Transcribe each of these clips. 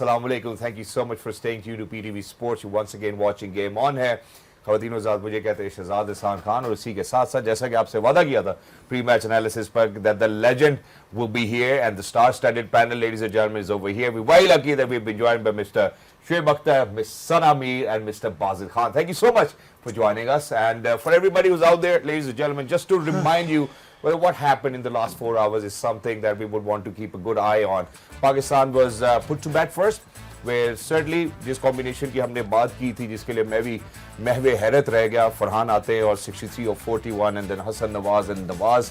Assalamu alaikum. Thank you so much for staying tuned to PTV Sports. You once again watching Game On है. ख़वातीन ज़ात मुझे कहते हैं शहजाद एहसान खान और इसी के साथ साथ जैसा कि आपसे वादा किया था प्री मैच एनालिसिस पर that the legend will be here and the star-studded panel, ladies and gentlemen, is over here. We're very lucky that we've been joined by Mr. Shoaib Akhtar, Ms. Sana Mir and Mr. Basil Khan. Thank you so much for joining us, and for everybody who's out there, ladies and gentlemen, just to remind you, well, what happened in the last 4 hours is something that we would want to keep a good eye on. Pakistan was put to bat first, where certainly जिस combination की हमने बात की थी जिसके लिए मैं भी महवे हैरत रह गया, फरहान आते और 63 और 41 and then Hasan Nawaz and Nawaz,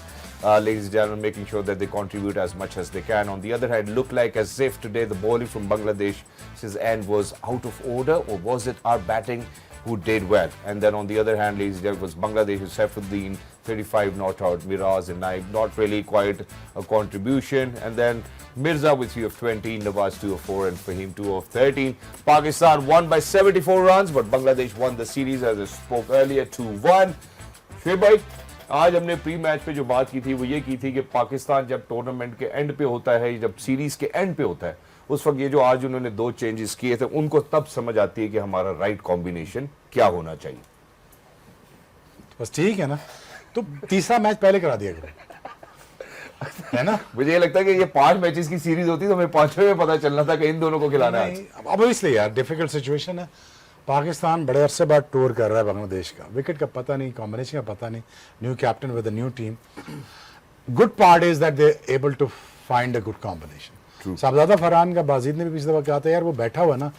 ladies and gentlemen, making sure that they contribute as much as they can. On the other hand, looked like as if today the bowling from Bangladesh's end was out of order, or was it our batting who did well? And then on the other hand, ladies and gentlemen, was Bangladesh, Saifuddin 35 not out, Miraz and Naib not really quite a contribution, and then Mirza with 3 of 20, Nawaz 2 of 4 and Fahim 2 of 13. Pakistan won by 74 runs, but Bangladesh won the series as I spoke earlier 2-1. Shoaib bhai, आज हमने pre match पे जो बात की थी वो ये की थी कि पाकिस्तान जब टूर्नामेंट के एंड पे होता है, जब सीरीज के एंड पे होता है, उस वक्त ये जो आज उन्होंने 2 चेंजेस किए थे उनको तब समझ आती है कि हमारा राइट कॉम्बिनेशन क्या होना चाहिए. बस ठीक है ना, तो तीसरा मैच पहले करा दिया करो, है ना. मुझे ये लगता है कि ये 5 मैचेस की सीरीज होती तो हमें 5वें में पता चलना था कि इन दोनों को खिलाना है. अब इसलिए यार डिफिकल्ट सिचुएशन है. पाकिस्तान बड़े अरसे बाद टूर कर रहा है बांग्लादेश का, विकेट का पता नहीं, कॉम्बिनेशन का पता नहीं, new captain with a new team. Good part is that they able to find a good combination. Sahibzada Farhan का बाजिद ने भी पिछली दफा कहा था यार वो बैठा हुआ ना,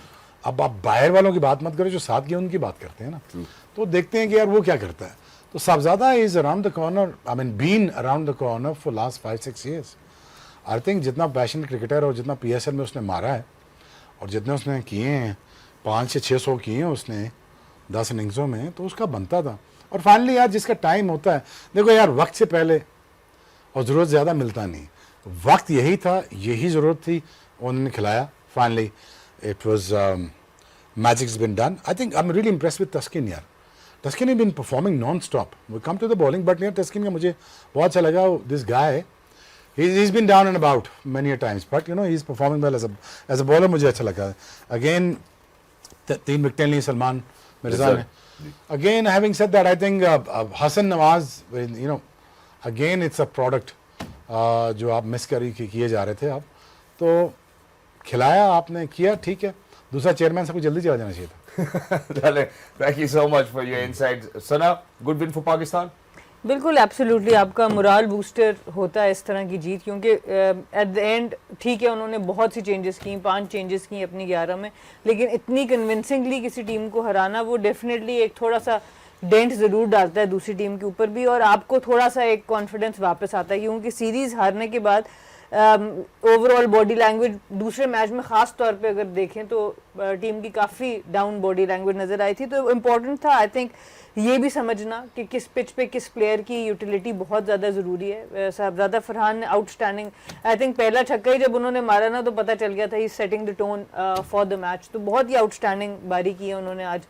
अब आप बाहर वालों की बात मत करो, जो साथ की उनकी बात करते हैं ना. तो देखते हैं कि यार वो क्या करता है. तो Sahibzada is around the corner, I mean been around the corner for last 5-6 years. I think जितना पैशनेट क्रिकेटर और जितना PSL में उसने मारा है और जितने उसने किए हैं, 500 या 600 किए हैं उसने 10 इनिंग्सों में, तो उसका बनता था. और फाइनली यार जिसका टाइम होता है, देखो यार वक्त से पहले और ज़रूरत ज़्यादा मिलता नहीं. वक्त यही था, यही ज़रूरत थी, उन्होंने खिलाया. Finally it was magics been done. I think I am really impress with Taskin यार. Taskin has been performing non stop. We come to the bowling, but यार तस्किन का मुझे बहुत अच्छा लगा. This guy he's been down and about many a times, but you know he's performing well as a bowler. मुझे अच्छा लगा. Again 3 विकेटें ली सलमान मिर्जा ने. Again, having said that, I think Hasan Nawaz, you know, again it's a product जो आप miss किए जा रहे थे आप, तो खिलाया आपने, किया ठीक है. दूसरा चेयरमैन सबको जल्दी चला जाना चाहिए था. Thank you so much for your insights. Sana, good win for Pakistan. बिल्कुल एब्सोल्युटली आपका मोरल बूस्टर होता है इस तरह की जीत, क्योंकि एट द एंड ठीक है उन्होंने बहुत सी चेंजेस की, 5 चेंजेस की अपनी 11 में, लेकिन इतनी कन्विंसिंगली किसी टीम को हराना वो डेफिनेटली एक थोड़ा सा डेंट ज़रूर डालता है दूसरी टीम के ऊपर भी, और आपको थोड़ा सा एक कॉन्फिडेंस वापस आता है, क्योंकि सीरीज़ हारने के बाद ओवरऑल बॉडी लैंग्वेज दूसरे मैच में ख़ास तौर पे अगर देखें तो टीम की काफ़ी डाउन बॉडी लैंग्वेज नज़र आई थी. तो इम्पॉर्टेंट था आई थिंक ये भी समझना कि किस पिच पे किस प्लेयर की यूटिलिटी बहुत ज़्यादा ज़रूरी है. साहबजादा फरहान ने आउटस्टैंडिंग, आई थिंक पहला छक्का ही जब उन्होंने मारा ना तो पता चल गया था ही setting the tone for the match. तो बहुत ही आउटस्टैंडिंग बारी की है उन्होंने आज.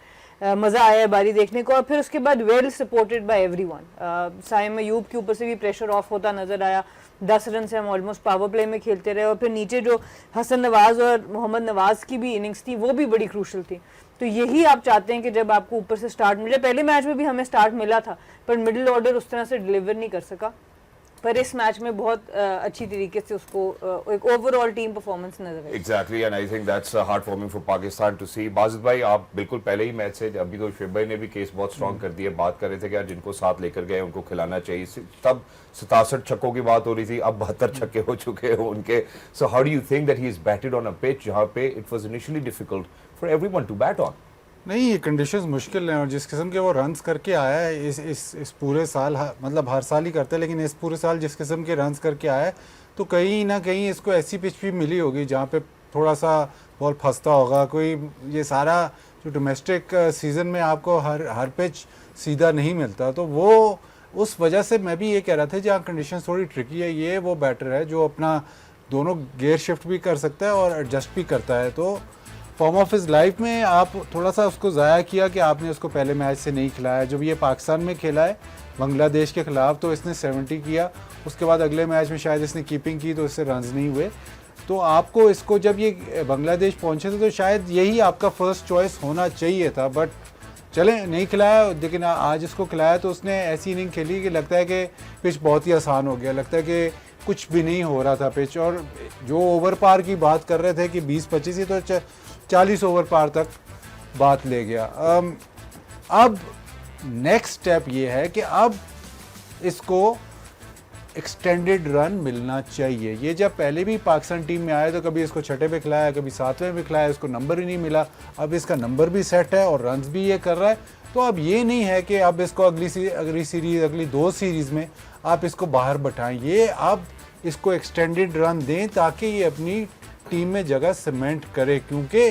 मज़ा आया बारी देखने को. और फिर उसके बाद well supported by everyone. Saim Ayub के ऊपर से भी प्रेशर ऑफ होता नज़र आया. 10 रन से हम ऑलमोस्ट पावर प्ले में खेलते रहे, और फिर नीचे जो हसन नवाज और मोहम्मद नवाज की भी इनिंग्स थी वो भी बड़ी क्रूशल थी. तो यही आप चाहते हैं कि जब आपको ऊपर से स्टार्ट मिले. पहले मैच में भी हमें स्टार्ट मिला था पर मिडिल ऑर्डर उस तरह से डिलीवर नहीं कर सका, पर इस मैच में बहुत अच्छी तरीके से उसको एक ओवरऑल टीम परफॉर्मेंस नजर आई. Exactly, and I think that's heart warming for Pakistan to see. Bazid भाई, आप बिल्कुल पहले ही मैच से, अभी तो शोएब भाई ने भी केस बहुत स्ट्रॉन्ग कर दिया, बात कर रहे थे कि यार जिनको साथ लेकर गए उनको खिलाना चाहिए. तब 67 छक्कों की बात हो रही थी, अब 72 छक्के हो चुके हैं उनके. So how do you think that he is batted on a pitch जहां पे it was initially difficult for everyone to bat on? नहीं, ये कंडीशंस मुश्किल हैं, और जिस किस्म के वो रन्स करके आया है इस पूरे साल, मतलब हर साल ही करते हैं, लेकिन इस पूरे साल जिस किस्म के रन्स करके आया है, तो कहीं ना कहीं इसको ऐसी पिच भी मिली होगी जहाँ पे थोड़ा सा बॉल फंसता होगा. कोई ये सारा जो डोमेस्टिक सीज़न में आपको हर पिच सीधा नहीं मिलता, तो वो उस वजह से मैं भी ये कह रहा था जहाँ कंडीशन थोड़ी ट्रिकी है, ये वो बैटर है जो अपना दोनों गेयर शिफ्ट भी कर सकता है और एडजस्ट भी करता है. तो फॉर्म ऑफ हिज लाइफ में आप थोड़ा सा उसको ज़ाया किया कि आपने उसको पहले मैच से नहीं खिलाया. जब ये पाकिस्तान में खेला है बांग्लादेश के ख़िलाफ़ तो इसने 70 किया, उसके बाद अगले मैच में शायद इसने कीपिंग की तो इससे रन्स नहीं हुए. तो आपको इसको जब ये बांग्लादेश पहुंचे थे तो शायद यही आपका फर्स्ट चॉइस होना चाहिए था, बट चले नहीं खिलाया, लेकिन आज इसको खिलाया तो उसने ऐसी इनिंग खेली कि लगता है कि पिच बहुत ही आसान हो गया, लगता है कि कुछ भी नहीं हो रहा था पिच। और जो ओवर पार की बात कर रहे थे कि 20-25 ही, तो 40 ओवर पार तक बात ले गया। अब नेक्स्ट स्टेप ये है कि अब इसको एक्सटेंडेड रन मिलना चाहिए। ये जब पहले भी पाकिस्तान टीम में आया तो कभी इसको छठे पे खिलाया, कभी सातवें पे खिलाया, इसको नंबर ही नहीं मिला। अब इसका नंबर भी सेट है और रन्स भी ये कर रहा है। तो अब ये नहीं है कि अब इसको अगली सीरीज अगली 2 सीरीज़ में आप इसको बाहर बैठाएं, ये अब इसको एक्सटेंडेड रन दें ताकि ये अपनी टीम में जगह सीमेंट करे, क्योंकि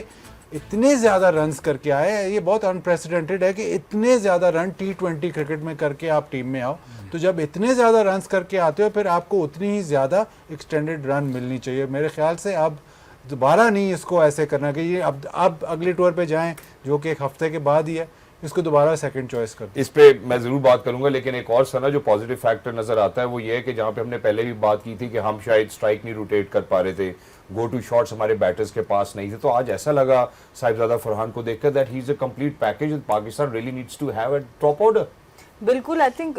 इतने ज़्यादा रन्स करके आए, ये बहुत अनप्रेसिडेंटेड है कि इतने ज़्यादा रन T20 क्रिकेट में करके आप टीम में आओ। तो जब इतने ज़्यादा रन्स करके आते हो फिर आपको उतनी ही ज़्यादा एक्सटेंडेड रन मिलनी चाहिए। मेरे ख्याल से अब दोबारा नहीं इसको ऐसे करना कि ये अब अगले टूर पे जाएं जो कि 1 हफ्ते के बाद ही है, इसको दोबारा सेकंड चॉइस कर। इस पे मैं जरूर बात करूंगा, लेकिन एक और सना जो पॉजिटिव फैक्टर नजर आता है वो ये है कि जहां पे हमने पहले भी बात की थी कि हम शायद स्ट्राइक नहीं रोटेट कर पा रहे थे, गो टू शॉट्स हमारे बैटर्स के पास नहीं थे, तो आज ऐसा लगा साहिबजादा फरहान को देखकर that he is a complete package, Pakistan really needs to have a top order. बिल्कुल, आई थिंक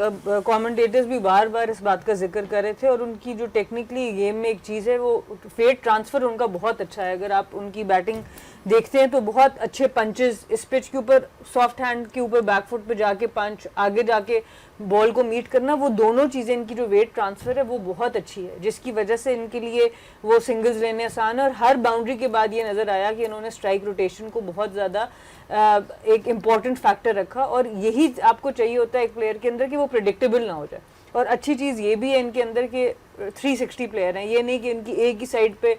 कमेंटेटर्स भी बार बार इस बात का जिक्र कर रहे थे, और उनकी जो टेक्निकली गेम में एक चीज़ है वो फेट ट्रांसफ़र उनका बहुत अच्छा है। अगर आप उनकी बैटिंग देखते हैं तो बहुत अच्छे पंचेस इस पिच के ऊपर, सॉफ्ट हैंड के ऊपर बैकफुट पे जाके पंच, आगे जाके बॉल को मीट करना, वो दोनों चीज़ें, इनकी जो वेट ट्रांसफ़र है वो बहुत अच्छी है, जिसकी वजह से इनके लिए वो सिंगल्स लेने आसान है। और हर बाउंड्री के बाद ये नज़र आया कि इन्होंने स्ट्राइक रोटेशन को बहुत ज़्यादा एक इम्पॉर्टेंट फैक्टर रखा, और यही आपको चाहिए होता है एक प्लेयर के अंदर कि वो प्रिडिक्टेबल ना हो जाए। और अच्छी चीज़ ये भी है इनके अंदर कि 360 प्लेयर हैं, ये नहीं कि इनकी एक ही साइड पे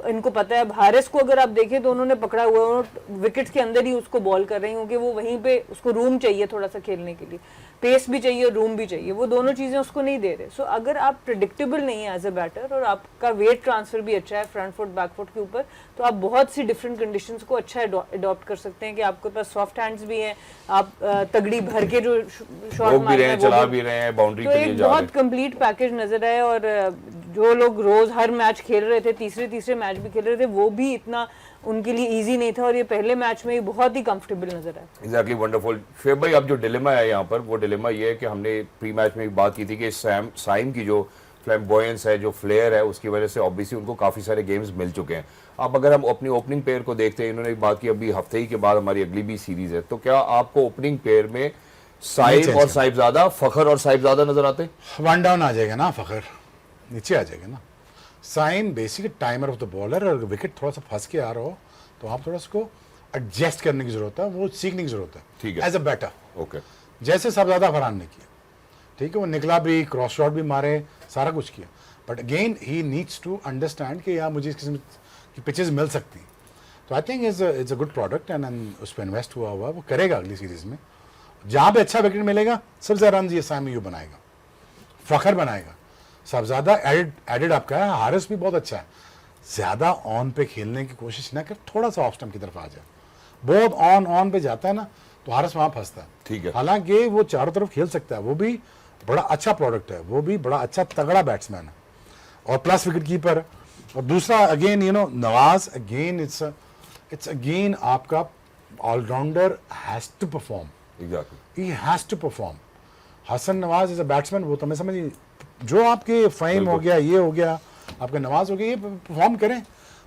इनको पता है। हारिस को अगर आप देखें तो उन्होंने पकड़ा हुआ है, विकेट्स के अंदर ही उसको बॉल कर रहे हैं, क्योंकि वो वहीं पे उसको रूम चाहिए थोड़ा सा खेलने के लिए, पेस भी चाहिए और रूम भी चाहिए, वो दोनों चीज़ें उसको नहीं दे रहे। सो अगर आप प्रिडिक्टेबल नहीं है एज अ बैटर और आपका वेट ट्रांसफर भी अच्छा है फ्रंट फुट बैक फुट के ऊपर, तो आप बहुत सी डिफरेंट कंडीशंस को अच्छा अडॉप्ट कर सकते हैं कि आपके पास सॉफ्ट हैंड्स भी हैं, आप तगड़ी भर के जो शॉट मार रहे हैं, चला भी रहे हैं, बाउंड्री तो के लिए एक जा रहे बहुत हैं। कंप्लीट पैकेज नजर आए। और जो लोग रोज हर मैच खेल रहे थे, तीसरे मैच भी खेल रहे थे, वो भी इतना उनके लिए इजी नहीं था, और ये पहले मैच में ही बहुत ही कंफर्टेबल नजर आया। Exactly, wonderful. शुएब भाई, अब जो डिलेमा है यहाँ पर, वो डिलेमा ये है कि हमने प्री मैच में भी बात की थी कि साइम की जो फ्लैम्बॉयंस है, जो फ्लेयर है, उसकी वजह से ऑब्वियसली उनको काफ़ी सारे गेम्स मिल चुके हैं। अब अगर हम अपनी ओपनिंग पेयर को देखते हैं, इन्होंने बात की अभी हफ्ते ही के बाद हमारी अगली भी सीरीज है, तो क्या आपको ओपनिंग पेयर में साइम और साहिबजादा, फखर और साहिबजादा नजर आते? 1 डाउन आ जाएगा ना, फखर नीचे आ जाएगा ना। Saim basic timer of the bowler, और विकेट थोड़ा सा फंस के आ रहा हो तो आप थोड़ा उसको एडजस्ट करने की जरूरत है, वो सीखने की जरूरत है, ठीक है, एज अ बैटर। ओके, जैसे साहिबजादा फरहान ने किया, ठीक है, वो निकला भी, क्रॉस शॉट भी मारे, सारा कुछ किया, but again he needs to understand कि यार मुझे इस किस्म की पिचेस मिल सकती हैं। तो आई think it's a good product, and उस पर इन्वेस्ट हुआ वो करेगा अगली सीरीज में, जहाँ पे अच्छा विकेट मिलेगा सबसे ज़्यादा रन ये साइम यू बनाएगा, फखर बनाएगा, साहिबजादा एडेड आपका है, हारिस भी बहुत अच्छा है। ज़्यादा ऑन पे खेलने की कोशिश ना कर, थोड़ा सा ऑफ स्टंप की तरफ आ जाए, बहुत ऑन पे जाता है ना तो हारिस वहाँ फंसता है। ठीक है, हालांकि वो चारों तरफ खेल सकता है, वो भी बड़ा अच्छा प्रोडक्ट है, वो भी बड़ा अच्छा तगड़ा बैट्समैन है, और प्लस विकेट कीपर है। और दूसरा again Nawaz, again it's again आपका allrounder has to perform, exactly, he has to perform. Hasan Nawaz is a batsman, वो तो मैं समझिए जो आपके फ़हीम हो गया, ये हो गया, आपका नवाज हो गया, ये परफॉर्म करें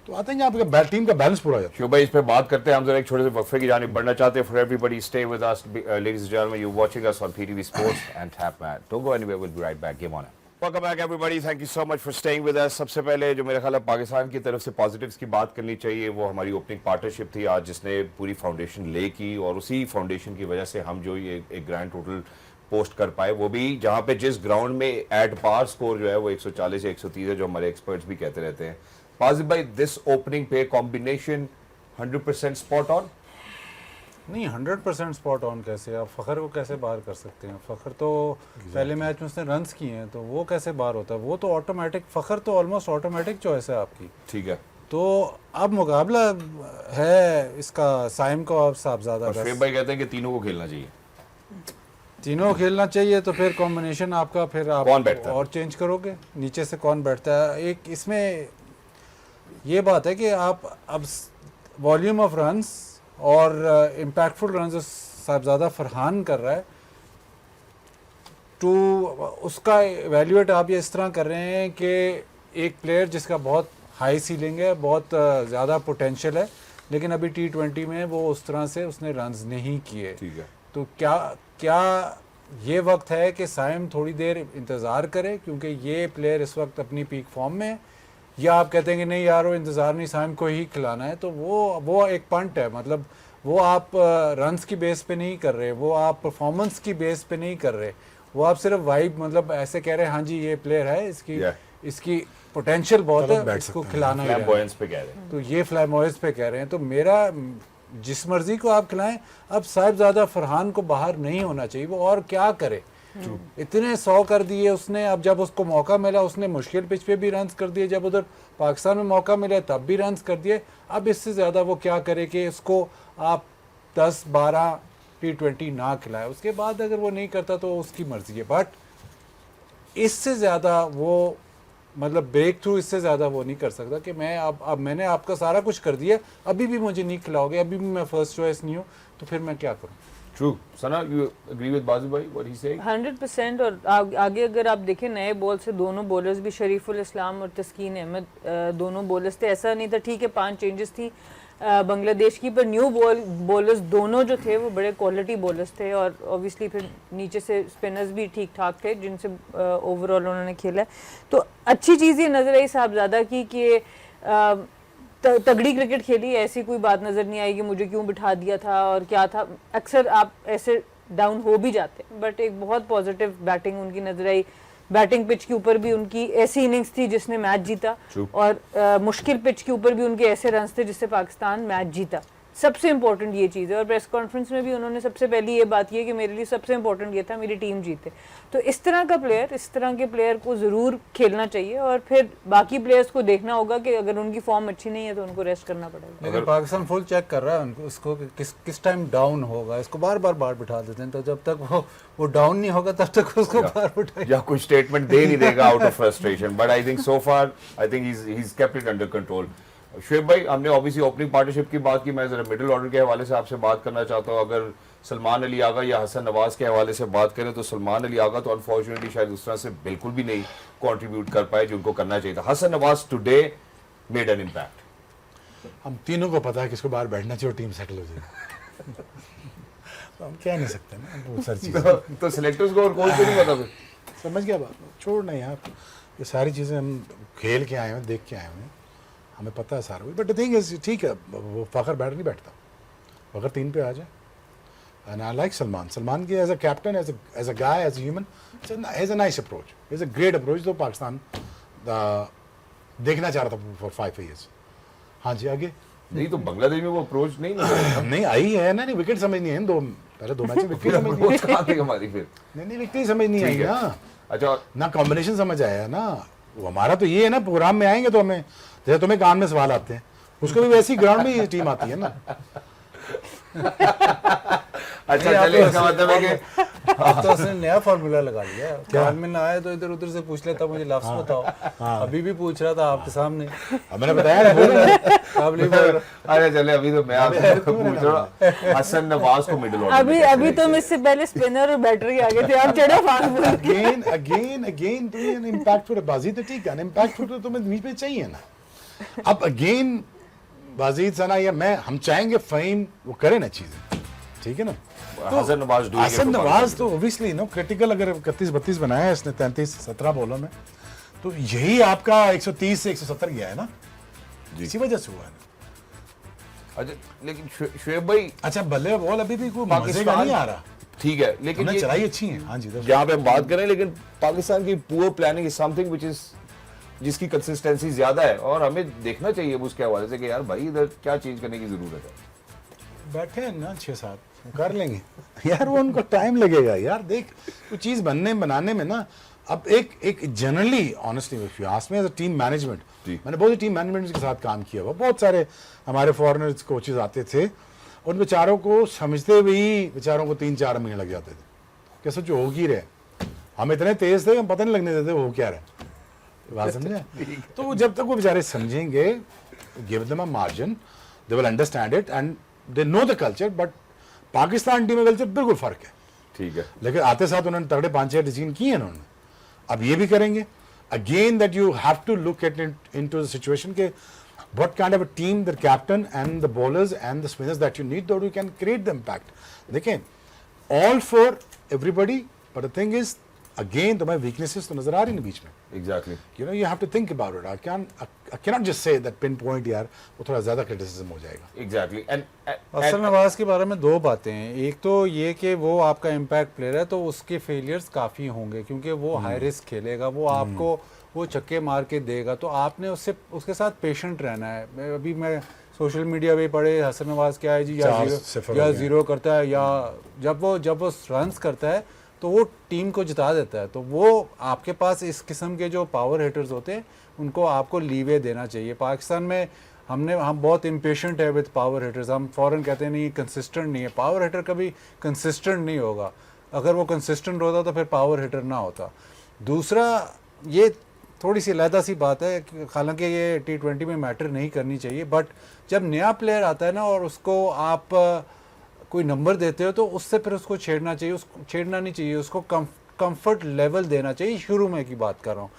तो आते हैं आपका टीम का बैलेंस पूरा हो जाता है। शुभ भाई, इस पे बात करते हैं, हम जरा एक छोटे से वक्फे की जानिब बढ़ना चाहते हैं। For everybody stay with us, ladies and gentleman, you watching us on PTV Sports and Tap Mat. Don't go anywhere, we'll be right back. Game on. Welcome back everybody, thank you so much for staying with us. सबसे पहले जो मेरा ख्याल है पाकिस्तान की तरफ से positives की बात करनी चाहिए, वो हमारी ओपनिंग पार्टनरशिप थी आज, जिसने पूरी फाउंडेशन ले की, और उसी फाउंडेशन की वजह से हम जो ये एक ग्रैंड टोटल पोस्ट कर पाए, वो भी जहाँ पे जिस ग्राउंड में एट पार स्कोर जो है वो 140 या 130 है, जो हमारे एक्सपर्ट्स भी कहते रहते हैं। पाजिब भाई, दिस ओपनिंग पे कॉम्बिनेशन 100% स्पॉट ऑन? नहीं, 100% स्पॉट ऑन कैसे, आप फखर को कैसे बाहर कर सकते हैं? फखर तो पहले मैच में उसने रन्स किए हैं, तो वो कैसे बाहर होता है? वो तो ऑटोमेटिक, फखर तो ऑलमोस्ट ऑटोमेटिक चॉइस है आपकी, ठीक है। तो अब मुकाबला है इसका साइम को और साहिबजादा का। शुएब भाई कहते हैं कि तीनों को खेलना चाहिए, तीनों खेलना चाहिए, तो फिर कॉम्बिनेशन आपका, फिर आप कौन बैठता है? और चेंज करोगे, नीचे से कौन बैठता है? एक इसमें ये बात है कि आप अब वॉल्यूम ऑफ रन्स और इम्पैक्टफुल रन्स जो साहबजादा फरहान कर रहा है, तो उसका वैल्यूएट आप ये इस तरह कर रहे हैं कि एक प्लेयर जिसका बहुत हाई सीलिंग है, बहुत ज़्यादा पोटेंशियल है, लेकिन अभी T20 में वो उस तरह से उसने रन्स नहीं किए। ठीक है, तो क्या ये वक्त है कि साइम थोड़ी देर इंतज़ार करे क्योंकि ये प्लेयर इस वक्त अपनी पीक फॉर्म में है, या आप कहते हैं कि नहीं यार वो इंतज़ार नहीं, साइम को ही खिलाना है, तो वो एक पंट है। मतलब वो आप रन्स की बेस पे नहीं कर रहे, वो आप परफॉर्मेंस की बेस पे नहीं कर रहे, वो आप सिर्फ वाइब मतलब ऐसे कह रहे हैं हाँ जी ये प्लेयर है, इसकी पोटेंशियल बहुत है, इसको खिलाना ही है। फ्लैम्बॉयंस पे कह रहे हैं। तो ये फ्लैमॉयस पे कह रहे हैं। तो मेरा जिस मर्जी को आप खिलाएं, अब साहिबजादा फरहान को बाहर नहीं होना चाहिए, वो और क्या करे। इतने 100 कर दिए उसने, अब जब उसको मौका मिला उसने मुश्किल पिच पे भी रन्स कर दिए, जब उधर पाकिस्तान में मौका मिला तब भी रन्स कर दिए। अब इससे ज़्यादा वो क्या करे कि इसको आप 10-12 T20 ना खिलाए, उसके बाद अगर वो नहीं करता तो उसकी मर्जी है, बट इससे ज़्यादा वो मतलब ब्रेक थ्रू इससे ज़्यादा वो नहीं कर सकता कि मैं अब मैंने आपका सारा कुछ कर दिया, अभी भी मुझे नहीं खिलाओगे, अभी भी मैं फर्स्ट चॉइस नहीं हूँ, तो फिर मैं क्या करूँ। True. Sana, you agree with बाज़ी भाई what he's saying? 100%। और आगे अगर आप देखें नए बॉल से दोनों बॉलर्स भी शरीफुल इस्लाम और तस्कीन अहमद दोनों बॉलर्स थे, ऐसा नहीं था। ठीक है 5 चेंजेस थी बांग्लादेश की, पर न्यू बॉलर्स दोनों जो थे वो बड़े क्वालिटी बॉलर्स थे, और ऑब्वियसली फिर नीचे से स्पिनर्स भी ठीक ठाक थे जिनसे ओवरऑल उन्होंने खेला है। तो अच्छी चीज़ ये नज़र आई साहबजादा की कि तगड़ी क्रिकेट खेली, ऐसी कोई बात नज़र नहीं आई कि मुझे क्यों बिठा दिया था और क्या था। अक्सर आप ऐसे डाउन हो भी जाते हैं, बट एक बहुत पॉजिटिव बैटिंग उनकी नज़र आई। बैटिंग पिच के ऊपर भी उनकी ऐसी इनिंग्स थी जिसने मैच जीता, और मुश्किल पिच के ऊपर भी उनके ऐसे रन्स थे जिससे पाकिस्तान मैच जीता। सबसे इंपॉर्टेंट ये चीज़ है, और प्रेस कॉन्फ्रेंस में भी उन्होंने सबसे पहली ये बात की है कि मेरे लिए सबसे इंपॉर्टेंट ये था मेरी टीम जीते। तो इस तरह के प्लेयर को ज़रूर खेलना चाहिए, और फिर बाकी प्लेयर्स को देखना होगा कि अगर उनकी फॉर्म अच्छी नहीं है तो उनको रेस्ट करना पड़ेगा। लेकिन पाकिस्तान फुल चेक कर रहा है उनको, इसको किस टाइम डाउन होगा, इसको बार बार बिठा देते हैं, तो जब तक वो डाउन नहीं होगा तब तक उसको बार बिठाएंगे या कोई स्टेटमेंट दे नहीं देगा out of frustration, but I think so far I think he is kept it under control. Shoaib भाई, हमने ऑब्वियसली ओपनिंग पार्टनरशिप की बात की, मैं जरा मिडिल ऑर्डर के हवाले से आपसे बात करना चाहता हूँ। अगर सलमान अली आगा या हसन नवाज के हवाले से बात करें तो सलमान अली आगा तो अनफॉर्चुनेटली शायद उस तरह से बिल्कुल भी नहीं कंट्रीब्यूट कर पाए जो उनको करना चाहिए था। Hasan Nawaz today made an impact. हम तीनों को पता है किसको बाहर बैठना चाहिए और टीम सेटल हो जाएगी। तो हम कह नहीं सकते ना बहुत सारी चीज़ें। तो सिलेक्टर्स को और कोच को नहीं पता फिर। समझ गया बात, छोड़ना यार, ये सारी चीज़ें हम खेल के आए हैं, देख के आए हैं, हमें पता है सारा। बट थिंग इज ठीक है, वो फ़खर बैठ नहीं बैठता, फ़खर 3 पे आ जाए। एंड आई लाइक सलमान की as a captain, as a guy, as a human, as a nice approach, is a great approach. तो पाकिस्तान देखना चाह रहा था फॉर 5 years। हाँ जी, आगे नहीं तो बांग्लादेश में वो अप्रोच नहीं आई है ना, नहीं विकेट समझ नहीं है, पहले 2 मैच में विकेट समझ नहीं अप्रोच कहाँ थी हमारी फिर? नहीं विकेट समझ नहीं आई ना। अच्छा, ना कॉम्बिनेशन समझ आया ना। वो हमारा तो ये है ना, प्रोग्राम में आएंगे तो हमें जैसे तुम्हें कान में सवाल आते हैं, उसको भी वैसी ग्राउंड में ही टीम आती है ना। अच्छा चलिए, इसका मतलब है कि अब तो उसने नया फार्मूला लगा लिया, कान में ना आए तो इधर उधर से पूछ लेता मुझे लफ्ज़ बताओ। अभी भी पूछ रहा था आपके सामने, मैंने बताया अब नहीं बोल रहा। अरे चले, अभी तो मैं आपसे पूछ रहा हूँ हसन नवाज को मिडिल ऑर्डर अभी तो इससे पहले स्पिनर और बैटर ही आगे थे, आप चढ़ा फास्ट बॉलर। अगेन तो ये इम्पैक्टफुल बाजी तो ठीक है, इम्पैक्टफुल तो तुम्हें बीच में चाहिए ना। अब अगेन बाजीद सना या मैं, हम चाहेंगे फ़हीम वो करे ना चीज़ें, ठीक है ना। हसन नवाज हसन नवाज तो ओबियसली नो क्रिटिकल, अगर 31-32 बनाया इसने 33-17 बॉलों में, तो यही आपका 130 से 170 गया है ना, इसी वजह से हुआ है ना। अच्छा लेकिन शुएब भाई, अच्छा बल्ले बॉल अभी भी कोई मजे का नहीं आ रहा, ठीक है, लेकिन ये चलाई अच्छी है। हाँ जी, जहाँ पे हम बात करें, लेकिन पाकिस्तान की poor planning is something which is, जिसकी कंसिस्टेंसी ज्यादा है, और हमें देखना चाहिए उसके हवाले से कि यार भाई इधर क्या चेंज करने की जरूरत है। बैठे हैं ना 6-7 कर लेंगे यार, वो उनको टाइम लगेगा यार। देख कोई चीज़ बनाने में ना, अब एक generally honestly if you ask me as a team management, मैंने बहुत टीम मैनेजमेंट के साथ काम किया हुआ, बहुत सारे हमारे फॉरेनर्स कोचेज आते थे, उन बेचारों को समझते हुए ही बेचारों को 3-4 महीने लग जाते थे कि सोचो हो ही रहे, हम इतने तेज थे हम पता नहीं लगने देते हो क्या रहे। बात समझे? तो वो जब तक वो बेचारे समझेंगे, give them a margin, they will understand it and they know the culture. But Pakistan team में कल्चर बिल्कुल फर्क है. ठीक है. लेकिन आते साथ उन्होंने तगड़े 5-6 डिसीजन किए हैं उन्होंने. अब ये भी करेंगे. Again that you have to look at into the situation के what kind of a team the captain and the bowlers and the spinners that you need, though you can create the impact. देखें, all for everybody, but the thing is, again, तुम्हारी weaknesses तो नजर आ रही हैं बीच में. Exactly. You know, you have to think about it. I cannot just say that pinpoint यार, वो थोड़ा ज़्यादा criticism हो जाएगा. Exactly. असल नवाज के बारे में दो बातें हैं. एक तो ये कि वो आपका इम्पैक्ट प्लेयर है, तो उसके फेलियर्स काफ़ी होंगे क्योंकि वो हाई रिस्क खेलेगा, वो आपको वो छक्के मार के देगा, तो आपने उसके साथ पेशेंट रहना है. अभी मैं सोशल मीडिया पे पढ़े हसन नवाज क्या है जी, या जीरो करता है, या जब वो रन्स करता है तो वो टीम को जिता देता है. तो वो आपके पास इस किस्म के जो पावर हिटर्स होते हैं उनको आपको लीवे देना चाहिए. पाकिस्तान में हम बहुत इम्पेशेंट है विद पावर हिटर्स. हम फ़ौरन कहते हैं नहीं, कंसिस्टेंट नहीं है. पावर हिटर कभी कंसिस्टेंट नहीं होगा. अगर वो कंसिस्टेंट होता तो फिर पावर हिटर ना होता. दूसरा, ये थोड़ी सी अलहदा सी बात है, हालांकि ये T20 में मैटर नहीं करनी चाहिए, बट जब नया प्लेयर आता है ना और उसको आप कोई नंबर देते हो तो उससे फिर उसको छेड़ना चाहिए. उसको छेड़ना नहीं चाहिए, उसको कंफर्ट लेवल देना चाहिए. शुरू में की बात कर रहा हूँ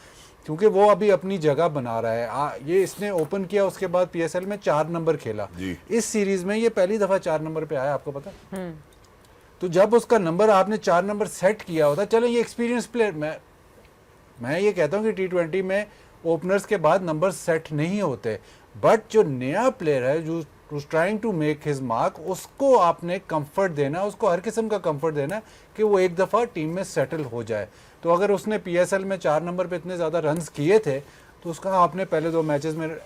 क्योंकि वो अभी अपनी जगह बना रहा है. ये इसने ओपन किया, उसके बाद PSL में 4 नंबर खेला. इस सीरीज में ये पहली दफ़ा 4 नंबर पे आया, आपको पता. तो जब उसका नंबर आपने 4 नंबर सेट किया होता, चलो ये एक्सपीरियंस प्लेयर, मैं ये कहता हूँ कि T20 में ओपनर्स के बाद नंबर सेट नहीं होते, बट जो नया प्लेयर है जो trying to make his mark, उसको आपने कंफर्ट देना, उसको हर किस्म का कंफर्ट देना कि वो एक दफ़ा टीम में सेटल हो जाए. तो अगर उसने PSL में 4 नंबर पे इतने ज़्यादा रन्स किए थे तो उसका आपने पहले 2 मैचेस में,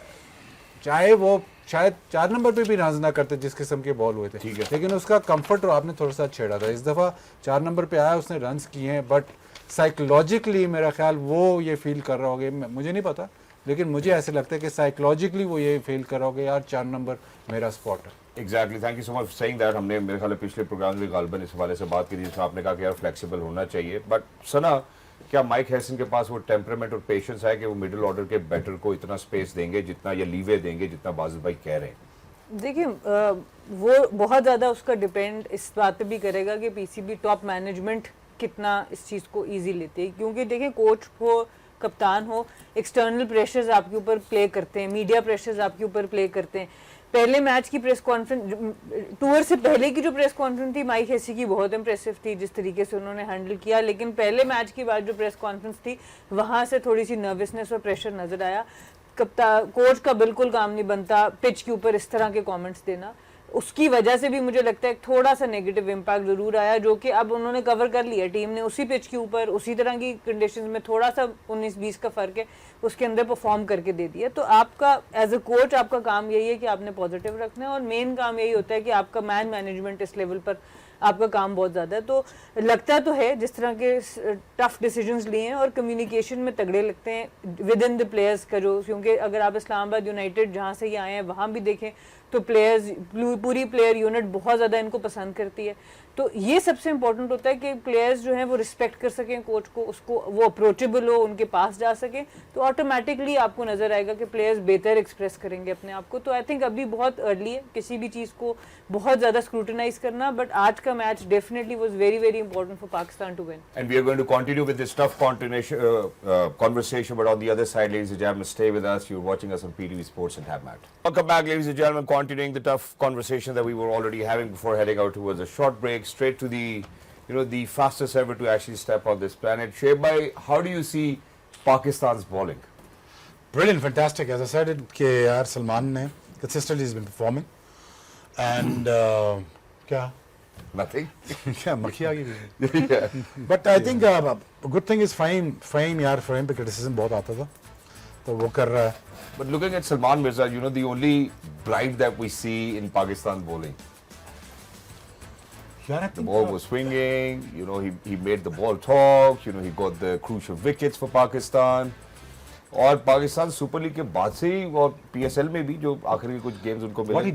चाहे वो शायद 4 नंबर पे भी रन्स ना करते जिस किस्म के बॉल हुए थे, ठीक है, लेकिन उसका कंफर्ट आपने थोड़ा सा छेड़ा था. इस दफ़ा 4 नंबर पे आया, उसने रन्स किए हैं, बट साइकोलॉजिकली मेरा ख्याल वो ये फील कर रहा होगा, मुझे नहीं पता, लेकिन मुझे ऐसे लगता है कि साइकोलॉजिकली वो ये फील कर रहा होगा यार 4 नंबर मेरा स्पॉट है. Exactly. Thank you so much for saying that. हमने मेरे ख्याल पिछले प्रोग्राम में गालबन इस हवाले से बात की थी जिसमें आपने कहा कि यार फ्लेक्सिबल होना चाहिए. बट सना, क्या माइक हैसन के पास वो टेम्परामेंट और पेशेंस है कि वो मिडिल ऑर्डर के बैटर को इतना स्पेस देंगे जितना, या लीवे देंगे जितना बाजिद भाई कह रहे हैं? देखिए, वो बहुत ज़्यादा उसका डिपेंड इस बात पे भी करेगा कि PCB टॉप मैनेजमेंट कितना इस चीज़ को ईजी लेते हैं. क्योंकि देखिए, कोच हो, कप्तान हो, एक्सटर्नल प्रेशर्स आपके ऊपर प्ले करते हैं, मीडिया प्रेशर्स आपके ऊपर प्ले करते हैं. पहले मैच की प्रेस कॉन्फ्रेंस, टूर से पहले की जो प्रेस कॉन्फ्रेंस थी माइक हेसी की, बहुत इंप्रेसिव थी जिस तरीके से उन्होंने हैंडल किया. लेकिन पहले मैच की बाद जो प्रेस कॉन्फ्रेंस थी वहाँ से थोड़ी सी नर्वसनेस और प्रेशर नज़र आया. कोच का बिल्कुल काम नहीं बनता पिच के ऊपर इस तरह के कमेंट्स देना. उसकी वजह से भी मुझे लगता है थोड़ा सा नेगेटिव इम्पैक्ट ज़रूर आया, जो कि अब उन्होंने कवर कर लिया. टीम ने उसी पिच के ऊपर उसी तरह की कंडीशंस में, थोड़ा सा 19-20 का फ़र्क है, उसके अंदर परफॉर्म करके दे दिया. तो आपका एज अ कोच आपका काम यही है कि आपने पॉजिटिव रखना है, और मेन काम यही होता है कि आपका मैनेजमेंट इस लेवल पर आपका काम बहुत ज़्यादा है. तो लगता तो है जिस तरह के टफ डिसीजंस लिए हैं और कम्युनिकेशन में तगड़े लगते हैं विद इन द प्लेयर्स का, जो, क्योंकि अगर आप इस्लामाबाद यूनाइटेड जहाँ से ये आए हैं वहाँ भी देखें तो प्लेयर्स, पूरी प्लेयर यूनिट बहुत ज़्यादा इनको पसंद करती है. तो ये सबसे इंपॉर्टेंट होता है कि प्लेयर्स जो हैं वो रिस्पेक्ट कर सकें कोच को, उसको वो अप्रोचेबल हो, उनके पास जा सकें, तो ऑटोमेटिकली आपको नज़र आएगा कि प्लेयर्स बेहतर एक्सप्रेस करेंगे अपने आप को. तो आई थिंक अभी बहुत अर्ली है किसी भी चीज़ को बहुत ज़्यादा स्क्रूटनाइज करना, बट आज का match definitely was very very important for Pakistan to win. And we are going to continue with this tough conversation, but on the other side, ladies and gentlemen, stay with us. You're watching us on PTV Sports and Tab Mat. Welcome back, ladies and gentlemen. Continuing the tough conversation that we were already having before heading out towards a short break, straight to the fastest ever to actually step on this planet. Shoaib bhai, how do you see Pakistan's bowling? Brilliant, fantastic. As I said, कि यार सलमान ने consistently has been performing, and क्या? Nothing. क्या मक्खी आ गई? But I think good thing is Fahim यार, Fahim पे criticism बहुत आता था, तो वो कर रहा है. But looking at Salman Mirza, the only bright that we see in Pakistan bowling. यार, I The think ball was swinging, he made the ball talk, he got the crucial wickets for Pakistan. और Pakistan super league के बाद से ही और PSL में भी जो आखिरी के कुछ गेम्स उनको मिले. what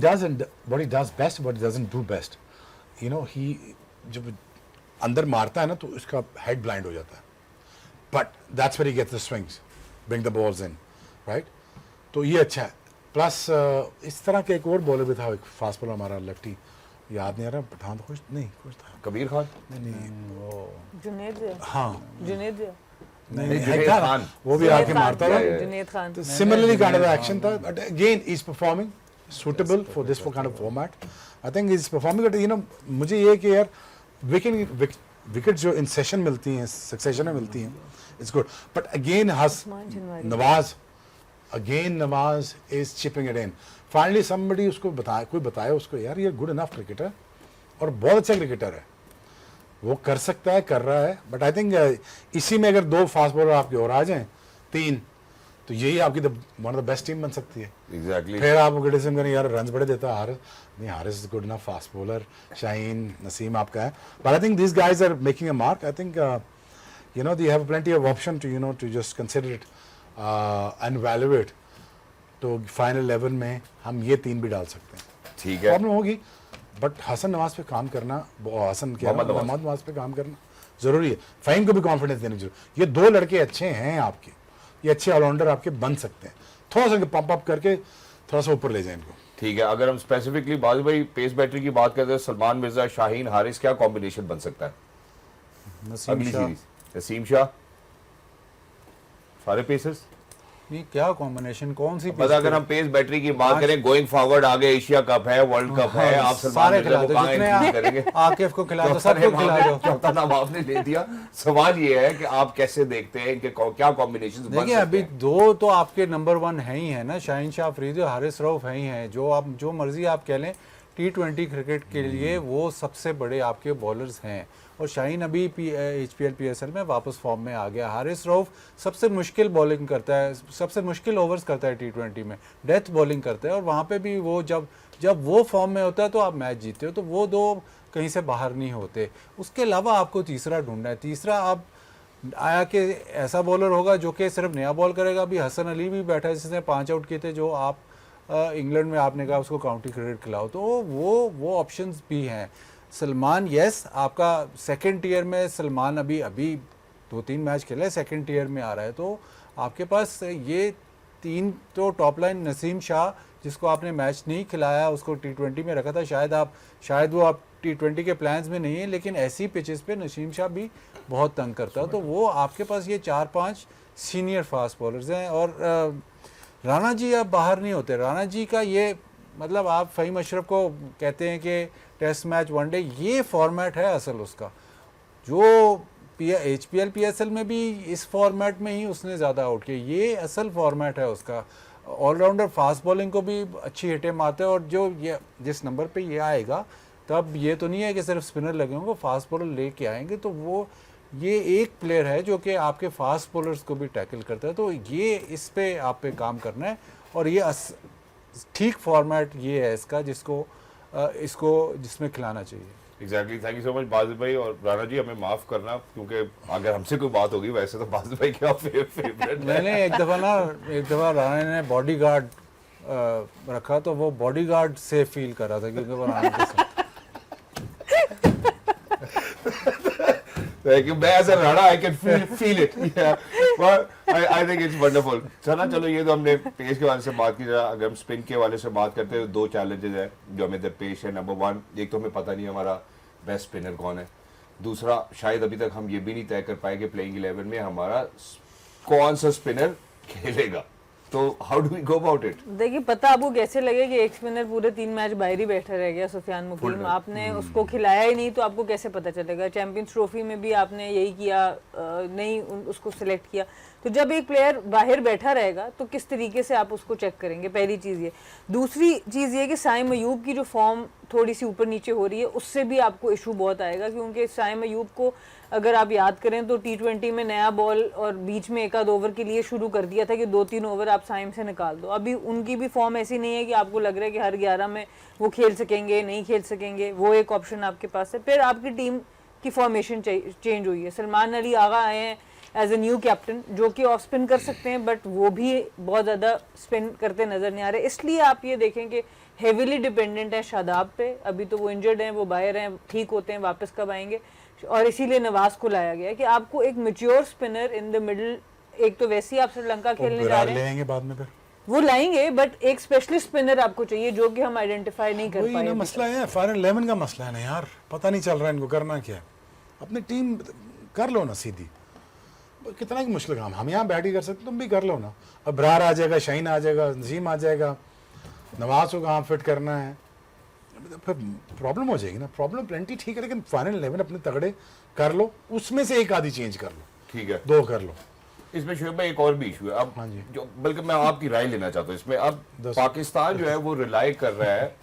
he does best, what he doesn't do best. he जब अंदर मारता है ना तो उसका हेड ब्लाइंड हो जाता है. But that's where he gets the swings. bring the balls in, right? तो ये अच्छा है. प्लस इस तरह के एक और बॉलर भी था, एक फास्ट बॉलर हमारा लेफ्टी, याद नहीं आ रहा, पठान कुछ नहीं, कुछ था, कबीर खान नहीं वो, जुनेद हाँ जुनेद नहीं जुनेद था ना, खान. वो भी आके मारता था. जुनेद खान तो similarly kind of action था, but again he's performing suitable for this kind of format. I think he's performing, but you know मुझे ये कि यार विकेट जो इन सेशन मिलती हैं, सक्सेशन में मिलती हैं, it's good. But again Nawaz is chipping it in. Finally somebody उसको बताए, कोई बताए उसको यार ये good enough cricketer और बहुत अच्छा क्रिकेटर है, वो कर सकता है, कर रहा है. बट आई थिंक इसी में अगर 2 फास्ट बॉलर आपके और आ जाएं, 3, तो यही आपकी one of the best team बन सकती है. एग्जैक्टली. फिर आप क्रिटिसिज्म करें यार रन्स बड़े देता है हारिस, नहीं Haris is good enough fast bowler, Shaheen Naseem आपका है. But I think this guys are making a mark. I think you know they have plenty of option to, you know, to just consider it and evaluate. तो final 11 में हम ये 3 भी डाल सकते हैं. ठीक है. प्रॉब्लम होगी, बट हसन नवाज पे काम करना, हसन क्या मोहम्मद नवाज पे काम करना जरूरी है. फ़हीम को भी कॉन्फिडेंस देनी जरूरी. ये 2 लड़के अच्छे हैं आपके, ये अच्छे ऑलराउंडर आपके बन सकते हैं. थोड़ा सा पंप अप करके थोड़ा सा ऊपर ले जाए इनको. ठीक है. अगर हम स्पेसिफिकली बाजू भाई पेस बैटरी की बात करते हैं, सलमान मिर्जा, शाहीन, हारिस, क्या कॉम्बिनेशन बन सकता है अगली सीरीज? नसीम शाह, सारे पेसर्स. नहीं, क्या कॉम्बिनेशन, कौन सी बस अगर हम पेस बैटरी की बात करें, गोइंग फॉरवर्ड आगे एशिया कप है, वर्ल्ड कप है, आप सलमान मिर्जा को कहां इंक्लूड करेंगे? आकिफ को खिला दो, सबको खिला दो. चौथा नाम आपने ले दिया. सवाल ये है कि आप कैसे देखते हैं इनके क्या कॉम्बिनेशंस बन सकते देखिए हैं? अभी 2 तो आपके नंबर 1 है ही है ना, शाहीन शाह अफरीदी और हारिस रऊफ है ही हैं. जो आप जो मर्जी आप कह लें, T20 क्रिकेट के लिए वो सबसे बड़े आपके बॉलर्स हैं. और शाहीन अभी HPL PSL में वापस फॉर्म में आ गया. हारिस रऊफ सबसे मुश्किल बॉलिंग करता है, सबसे मुश्किल ओवर्स करता है T20 में, डेथ बॉलिंग करता है. और वहाँ पे भी वो जब वो फॉर्म में होता है तो आप मैच जीतते हो. तो वो 2 कहीं से बाहर नहीं होते. उसके अलावा आपको तीसरा ढूंढना है. तीसरा आप आया कि ऐसा बॉलर होगा जो कि सिर्फ नया बॉल करेगा. अभी हसन अली भी बैठा है जिसने 5 आउट किए थे, जो आप इंग्लैंड में आपने कहा उसको काउंटी क्रिकेट खिलाओ. तो वो ऑप्शंस भी हैं. सलमान, यस, आपका सेकंड टियर में सलमान अभी 2-3 मैच खेला है, सेकंड टियर में आ रहा है. तो आपके पास ये 3 तो टॉप लाइन. नसीम शाह जिसको आपने मैच नहीं खिलाया, उसको T20 में रखा था, शायद वो आप T20 के प्लान्स में नहीं है, लेकिन ऐसी पिचेस पे नसीम शाह भी बहुत तंग करता है. तो वो आपके पास ये 4-5 सीनियर फास्ट बॉलर्स हैं. और राणा जी अब बाहर नहीं होते. राणा जी का ये मतलब, आप फ़हीम अशरफ को कहते हैं कि टेस्ट मैच वनडे, ये फॉर्मेट है असल उसका. जो HPL PSL में भी इस फॉर्मेट में ही उसने ज़्यादा आउट किया. ये असल फॉर्मेट है उसका. ऑलराउंडर फास्ट बॉलिंग को भी अच्छी हिटें मारते हैं. और जो ये जिस नंबर पे ये आएगा, तब ये तो नहीं है कि सिर्फ स्पिनर लगे होंगे, फास्ट बॉलर लेके आएंगे. तो वो ये एक प्लेयर है जो कि आपके फास्ट बॉलर्स को भी टैकल करता है. तो ये इस पे आप पे काम करना है. और ये ठीक फॉर्मेट ये है इसका, जिसमें खिलाना चाहिए. Exactly. Thank you so much Wajid भाई. और राणा जी हमें माफ करना, क्योंकि अगर हमसे कोई बात होगी, वैसे तो बाजिद भाई क्या फेवरेट. मैंने एक दफ़ा राणा ने बॉडीगार्ड रखा, तो वो बॉडीगार्ड से फील कर रहा था, क्योंकि वो राणा के साथ. मैं as a Rana I can feel it. I think it's wonderful. चलो ये तो हमने पेस के वाले से बात की. अगर हम स्पिन के वाले से बात करते हैं, 2 चैलेंजेस है जो हमें दरपेश है. नंबर 1, एक तो हमें पता नहीं हमारा बेस्ट स्पिनर कौन है. दूसरा, शायद अभी तक हम ये भी नहीं तय कर पाए कि प्लेइंग 11 में हमारा कौन सा स्पिनर खेलेगा. तो how do we go about it? देखिए, पता आपको कैसे लगे कि एक स्पिनर पूरे 3 मैच बाहर ही बैठा रह गया, सुफियान मुकीम, आपने उसको खिलाया ही नहीं, तो आपको कैसे पता चलेगा? चैंपियंस ट्रॉफी में भी आपने यही किया, नहीं उसको सिलेक्ट किया. तो जब एक प्लेयर बाहर बैठा रहेगा तो किस तरीके से आप उसको चेक करेंगे? पहली चीज़ ये. दूसरी चीज़ ये कि साइम अयूब की जो फॉर्म थोड़ी सी ऊपर नीचे हो रही है, उससे भी आपको इशू बहुत आएगा. क्योंकि साइम अयूब को अगर आप याद करें तो T20 में नया बॉल और बीच में 1 आध ओवर के लिए शुरू कर दिया था कि 2-3 ओवर आप साइम से निकाल दो. अभी उनकी भी फॉर्म ऐसी नहीं है कि आपको लग रहा है कि हर 11 में वो खेल सकेंगे, नहीं खेल सकेंगे. वो एक ऑप्शन आपके पास है. फिर आपकी टीम की फॉर्मेशन चेंज हुई है. सलमान अली आगा आए हैं एज ए न्यू कैप्टन, जो कि ऑफ स्पिन कर सकते हैं, बट वो भी बहुत ज़्यादा स्पिन करते नज़र नहीं आ रहे. इसलिए आप ये देखें कि हेविली डिपेंडेंट है शादाब पे. अभी तो वो इंजर्ड हैं, वो बाहर हैं, ठीक होते हैं, वापस कब आएंगे. और इसीलिए नवाज को लाया गया कि आपको एक mature spinner in the middle एक तो वैसे ही आप श्रीलंका खेलने जा विराट रहे ले हैं, आएंगे बाद में फिर। वो लाएंगे, बट एक स्पेशलिस्ट स्पिनर आपको चाहिए जो कि हम आइडेंटिफाई नहीं कर वही पाए ना अभी मसला है, फाइनल 11 का मसला है ना यार, पता नहीं चल रहा है इनको करना क्या है। अपनी टीम कर लो ना सीधी, कितना ही मुश्किल काम, हम यहाँ बैट ही कर सकते, तुम भी कर लो ना। अब ब्रार आ जाएगा, शाहीन आ जाएगा, नजीम आ जाएगा, नवाज को कहाँ फिट करना है, फिर प्रॉब्लम हो जाएगी ना। प्रॉब्लम प्लेंटी ठीक है, लेकिन फाइनल 11 अपने तगड़े कर लो, उसमें से एक आधी चेंज कर लो, ठीक है, 2 कर लो। इसमें शुएब भाई एक और भी इशू है अब, हाँ जी। जो बल्कि मैं आपकी राय लेना चाहता हूँ इसमें। अब दस- पाकिस्तान जो है वो रिलाई कर रहा है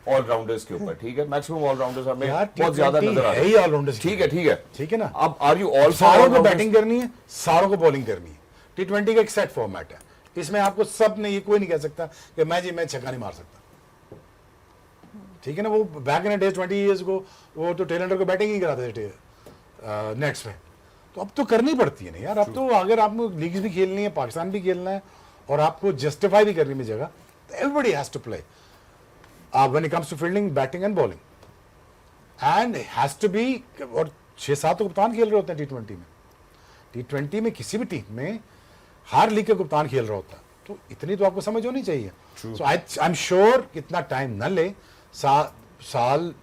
ऑलराउंडर्स के ऊपर, ठीक है, मैक्सिमम ऑलराउंडर्स हमें यार बहुत ज्यादा T20 नजर आ है रहे ही हैं। ऑलराउंडर्स, ठीक है, ठीक है, ठीक है ना। अब आर यू ऑल सारों को बैटिंग करनी है, सारों को बॉलिंग करनी है। T20 का एक सेट फॉर्मेट है, इसमें आपको सब ने, ये कोई नहीं कह सकता कि मैं छक्का नहीं मार सकता, ठीक है ना। वो बैक इन डेज 20 ईयर्स को वो तो टेलेंडर को बैटिंग ही कराते थे नेट्स में, तो अब तो करनी पड़ती है ना यार। अब तो अगर आपको लीग्स भी खेलनी है, पाकिस्तान भी खेलना है, और आपको जस्टिफाई भी करनी में जगह, तो everybody has to play when it comes to fielding, batting and bowling, and has to be. और 6-7 तो कप्तान खेल रहे होते हैं T20 में। T20 में किसी भी टीम में हर लीग का कप्तान खेल रहा होता है, तो इतनी तो आपको समझ होनी चाहिए। सो आई एम श्योर कितना टाइम न ले, साल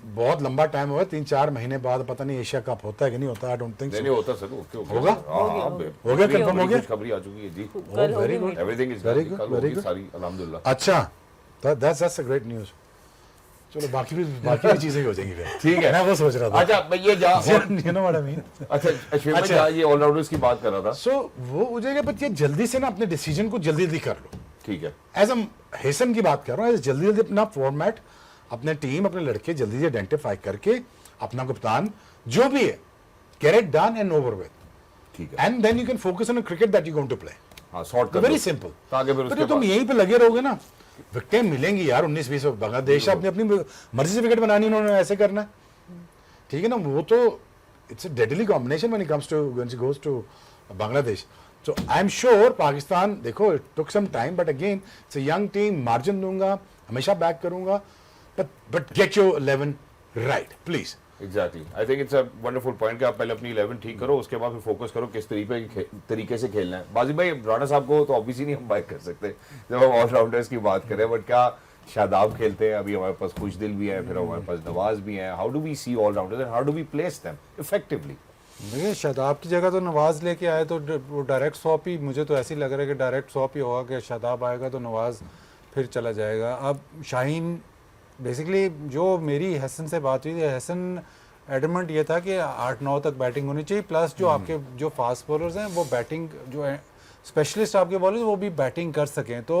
बहुत लंबा टाइम हुआ, 3-4 महीने बाद पता नहीं एशिया कप होता है कि नहीं होता, आई डोंट थिंक नहीं सो। होता सर, ओके ओके होगा? हो गया, confirm हो गया? खबरी आ चुकी है जी, कल वेरी होगी good, everything is Very good, very good. सारी अल्हम्दुलिल्लाह। अच्छा, दैट्स अ ग्रेट न्यूज़। चलो बाकी भी चीजें हो जाएंगी फिर, ठीक है। मैं वो सोच रहा था। अच्छा मैं ये जा you know what I mean. अच्छा शुएब भाई अच्छा। जहाँ ये ऑलराउंडर्स की बात कर रहा था, सो वो हो जाएगा, बट ये जल्दी से ना अपने डिसीजन को जल्दी कर लो। ठीक है, एज हम हेसन की बात कर रहा हूँ, जल्दी जल्दी अपना फॉर्मेट, अपने टीम, अपने लड़के जल्दी से आइडेंटिफाई करके अपना कप्तान जो भी है, get it done and over with, ठीक है, and then you can focus on cricket that you going to play. हाँ सॉर्ट कर वेरी दो। सिंपल। ताकि फिर उसके तुम बाद यहीं पे लगे रहोगे ना, विकेट मिलेंगी यार 19-20। बांग्लादेश अपनी अपनी मर्जी से विकेट बनानी, उन्होंने ऐसे करना है, ठीक है ना। वो तो it's a deadly combination when it comes to goes to Bangladesh. So I am sure Pakistan, देखो it took some time, but again it's a young team, margin दूंगा, हमेशा बैक करूंगा, but get your 11 right please. Exactly, I think it's a wonderful point कि आप पहले अपनी 11 ठीक करो, उसके बाद फिर फोकस करो किस तरीके से खेलना है। बाजी भाई, राणा साहब को तो ऑब्वियसली नहीं हम बाइक कर सकते जब हम ऑलराउंडर्स की बात करें, बट क्या शादाब खेलते हैं, अभी हमारे पास खुशदिल भी है, फिर हमारे पास नवाज भी है। How do we see allrounders and how do we place them effectively? देखिए शादाब की जगह तो नवाज लेके आए तो वो डायरेक्ट स्वैप ही, मुझे तो ऐसे ही लग रहा है कि डायरेक्ट स्वैप ही होगा कि शादाब आएगा तो नवाज फिर चला जाएगा। अब शाहीन, बेसिकली जो मेरी हसन से बात हुई थी, हसन एडमेंट ये था कि 8-9 तक बैटिंग होनी चाहिए, प्लस जो आपके जो फास्ट बॉलर्स हैं वो बैटिंग, जो स्पेशलिस्ट आपके बॉलर्स वो भी बैटिंग कर सकें, तो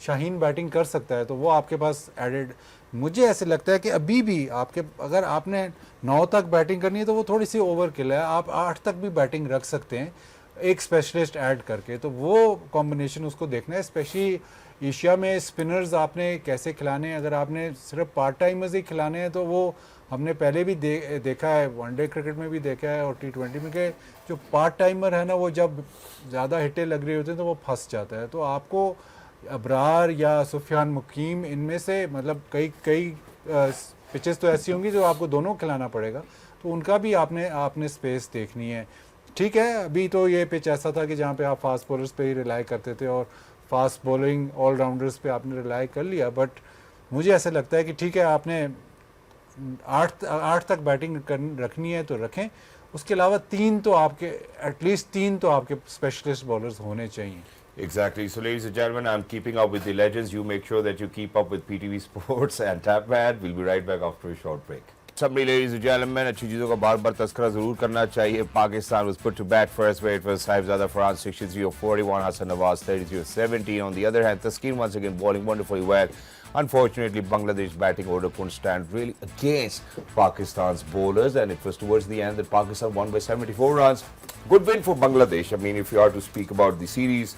शाहीन बैटिंग कर सकता है, तो वो आपके पास एडेड। मुझे ऐसे लगता है कि अभी भी आपके, अगर आपने 9 तक बैटिंग करनी है तो वो थोड़ी सी ओवर किल है, आप 8 तक भी बैटिंग रख सकते हैं एक स्पेशलिस्ट ऐड करके, तो वो कॉम्बिनेशन उसको देखना है। स्पेशली एशिया में स्पिनर्स आपने कैसे खिलाने हैं, अगर आपने सिर्फ पार्ट टाइमर्स ही खिलाने हैं तो वो हमने पहले भी देखा है, वनडे क्रिकेट में भी देखा है और T20 में, कि जो पार्ट टाइमर है ना वो जब ज़्यादा हिटें लग रही होती हैं तो वो फंस जाता है। तो आपको अबरार या सुफियान मुकीम, इनमें से मतलब कई पिचेस तो ऐसी होंगी जो आपको दोनों खिलाना पड़ेगा, तो उनका भी आपने स्पेस देखनी है। ठीक है, अभी तो ये पिच ऐसा था कि जहाँ पे आप फास्ट बॉलर्स पे ही रिलाई करते थे और फास्ट बॉलिंग ऑलराउंडर्स पे आपने रिलाई कर लिया, बट मुझे ऐसा लगता है कि ठीक है, आपने 8 तक बैटिंग रखनी है तो रखें, उसके अलावा 3 तो आपके, एटलीस्ट 3 तो आपके स्पेशलिस्ट बॉलर्स होने चाहिए। Exactly. So, ladies and gentlemen, I'm keeping up with the legends. You make sure that you keep up with PTV Sports and TapMad. We'll be right back after a short break. Somebody, ladies and gentlemen, अच्छी चीज़ों का बार-बार तस्करा ज़रूर करना चाहिए. Pakistan was put to bat first, where it was Saibzada Farhan 63-41, Hassan Nawaz 33-17. On the other hand, Taskeen once again bowling wonderfully well. Unfortunately, Bangladesh batting order couldn't stand really against Pakistan's bowlers, and it was towards the end that Pakistan won by 74 runs. Good win for Bangladesh. I mean, if you are to speak about the series,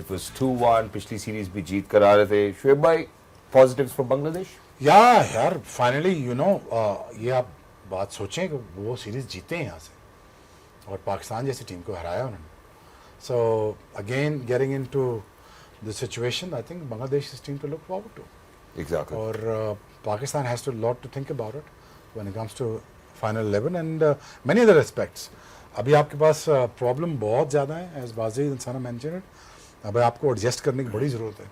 it was 2-1. पिछली series भी जीत कर आ रहे थे. शुएब भाई, positives for Bangladesh? यार finally ये आप बात सोचें कि वो सीरीज जीते हैं यहाँ से और पाकिस्तान जैसी टीम को हराया उन्होंने. So again getting into the situation, I think Bangladesh is team to look forward to. Exactly. और Pakistan has to lot to think about it when it comes to final 11 and many other aspects. अभी आपके पास problem बहुत ज़्यादा है, as बाजी इंसान mention it. अब आपको एडजस्ट करने की बड़ी ज़रूरत है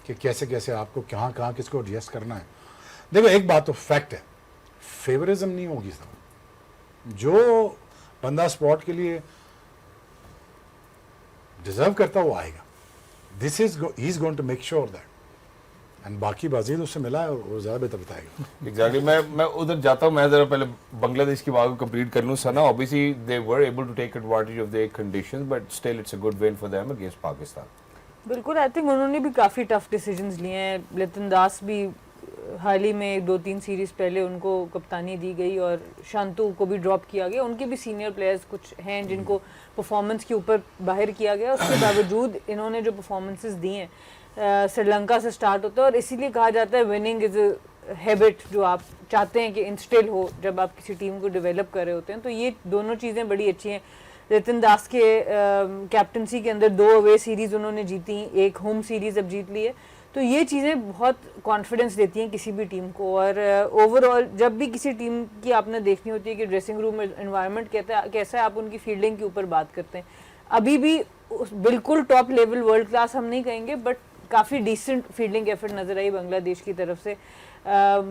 कि कैसे कैसे आपको कहाँ कहाँ किसको एडजस्ट करना है। देखो एक बात तो फैक्ट है, फेवरिज्म नहीं होगी सब। जो बंदा स्पॉट के लिए डिजर्व करता वो आएगा। This is he is going to make sure that, and बाकी बाजीद उससे मिला है और वो ज़्यादा बेहतर बताएगा। एग्जैक्टली मैं उधर जाता हूँ। मैं जरा पहले बांग्लादेश की बात को कंप्लीट कर लूँ। Sana, obviously they were able to take advantage of their conditions, but still it's a good win for them against Pakistan. बिल्कुल, आई थिंक उन्होंने भी काफ़ी टफ डिसीजंस लिए हैं। लितन दास भी हाल ही में 2-3 सीरीज पहले उनको कप्तानी दी गई और शांतु को भी ड्रॉप किया गया। उनके भी सीनियर प्लेयर्स कुछ हैं जिनको परफॉर्मेंस के ऊपर बाहर किया गया। उसके बावजूद इन्होंने जो परफॉर्मेंसेस दी हैं, श्रीलंका से स्टार्ट होता है और इसीलिए कहा जाता है विनिंग इज़ अ हैबिट, जो आप चाहते हैं कि इंस्टिल हो जब आप किसी टीम को डेवलप कर रहे होते हैं। तो ये दोनों चीज़ें बड़ी अच्छी हैं। लितन दास के कैप्टनसी के अंदर 2 अवे सीरीज़ उन्होंने जीती, 1 होम सीरीज़ अब जीत ली है। तो ये चीज़ें बहुत कॉन्फिडेंस देती हैं किसी भी टीम को। और ओवरऑल जब भी किसी टीम की आपने देखनी होती है कि ड्रेसिंग रूम एनवायरनमेंट कैसा है, आप उनकी फील्डिंग के ऊपर बात करते हैं। अभी भी बिल्कुल टॉप लेवल वर्ल्ड क्लास हम नहीं कहेंगे, बट काफ़ी डिसेंट फील्डिंग एफर्ट नज़र आई बांग्लादेश की तरफ से।